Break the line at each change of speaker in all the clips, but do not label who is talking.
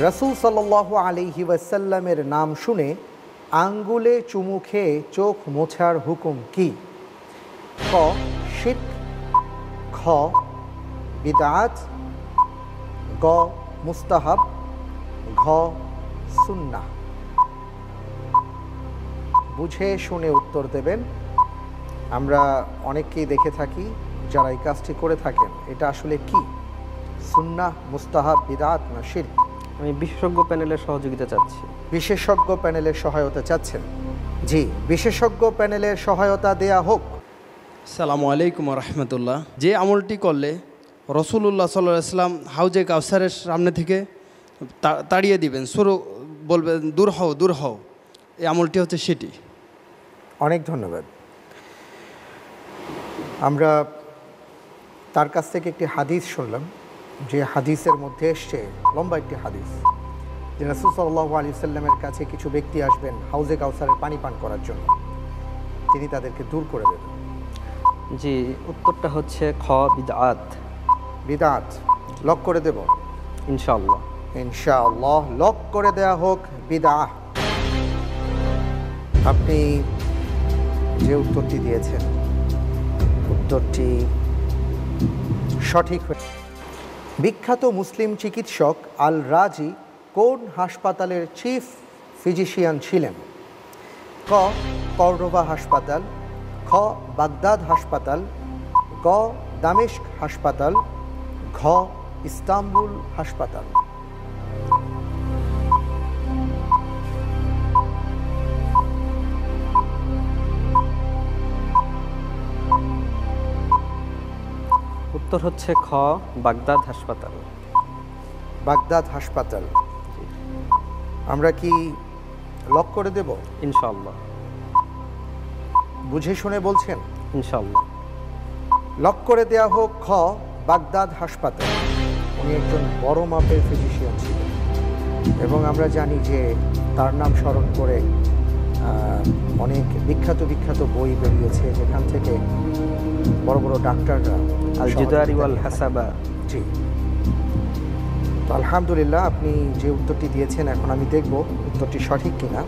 রাসূল সাল্লাল্লাহু আলাইহি ওয়াসাল্লামের নাম শুনে আঙ্গুলে চুমু খেয়ে চোখ মোছার হুকুম কি? ক শিরক, খ বিদআত, গ মুস্তাহাব, ঘ সুন্নাহ। বুঝে শুনে উত্তর দেবেন। আমরা অনেককেই দেখে থাকি যারা এই কাজটি করে থাকেন। এটা আসলে কি? সুন্নাহ, মুস্তাহাব, বিদআত না শিরক?
আমি বিশেষজ্ঞ প্যানেলের সহযোগিতা চাচ্ছি।
বিশেষজ্ঞ প্যানেলের সহায়তা চাচ্ছেন? জি, বিশেষজ্ঞ প্যানেলের সহায়তা দেয়া হোক।
আসসালামু আলাইকুম রহমতুল্লাহ। যে আমলটি করলে রসুল্লাহ সাল্লাল্লাহু আলাইহি ওয়াসাল্লাম হাউজে কাউসারের সামনে থেকে তাড়িয়ে দিবেন, শুরু বলবেন দূর হও দূর হও, এই আমলটি হচ্ছে সেটি।
অনেক ধন্যবাদ। আমরা তার কাছ থেকে একটি হাদিস শুনলাম, যে হাদিসের মধ্যে এসছে, লম্বা একটি হাদিস, যে রাসূল সাল্লাল্লাহু আলাইহি সাল্লামের কাছে কিছু ব্যক্তি আসবেন হাউজে কাউসারের পানি পান করার জন্য, তিনি তাদেরকে দূর করে দেবেন।
জি, উত্তরটা হচ্ছে খ বিদআত।
বিদআত লক করে দেব
ইনশাআল্লাহ।
ইনশাআল্লাহ লক করে দেয়া হোক বিদআহ। আপনি যে উত্তরটি দিয়েছেন, উত্তরটি সঠিক হয়েছে। বিখ্যাত মুসলিম চিকিৎসক আল রাজি কোন হাসপাতালের চিফ ফিজিশিয়ান ছিলেন? ক কর্ডোবা হাসপাতাল, খ বাগদাদ হাসপাতাল, গ দামেস্ক হাসপাতাল, ঘ ইস্তাম্বুল হাসপাতাল।
উত্তর হচ্ছে খ বাগদাদ হাসপাতাল।
বাগদাদ হাসপাতাল। আমরা কি লক করে দেব?
ইনশাআল্লাহ।
বুঝে শুনে বলছেন?
ইনশাআল্লাহ।
লক করে দেয়া হোক খ বাগদাদ হাসপাতাল। উনি একজন বড় মাপের ফিজিশিয়ান ছিলেন এবং আমরা জানি যে তার নাম স্মরণ করে অনেক বিখ্যাত বিখ্যাত বই বেরিয়েছে, যেখান থেকে বড় বড় ডাক্তাররা
আল জুদারি ওয়াল হাসাবা।
জি, তো আলহামদুলিল্লাহ আপনি যে উত্তরটি দিয়েছেন, এখন আমি দেখব উত্তরটি সঠিক কিনা।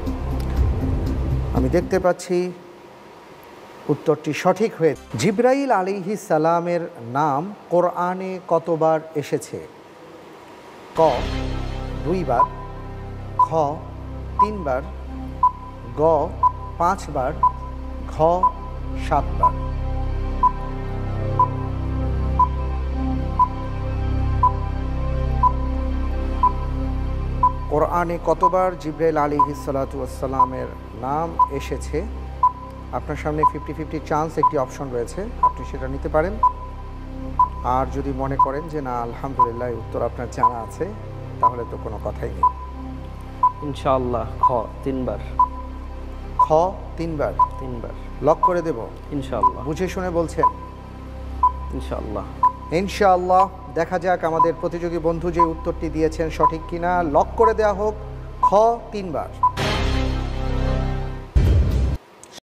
আমি দেখতে পাচ্ছি উত্তরটি সঠিক হয়ে। জিবরাইল আলাইহিস সালামের নাম কোরআনে কতবার এসেছে? ক 2 বার, খ 3 বার, গ 5 বার, ঘ 7 বার। কোরআনে কতবার জিবরাইল আলাইহিস সালাতু ওয়াস সালামের নাম এসেছে? আপনার সামনে 50-50 চান্স একটি অপশন রয়েছে, আপনি সেটা নিতে পারেন। আর যদি মনে করেন যে না আলহামদুলিল্লাহ উত্তর আপনার জানা আছে, তাহলে তো কোনো কথাই নেই।
ইনশাআল্লাহ খ 3 বার।
খ 3 বার।
3 বার
লক করে দেব
ইনশাআল্লাহ।
বুঝে শুনে বলছেন?
ইনশাআল্লাহ।
ইনশাআল্লাহ। দেখা যাক আমাদের প্রতিযোগী বন্ধু যে উত্তরটি দিয়েছেন সঠিক কিনা। লক করে দেওয়া হোক খ 3 বার।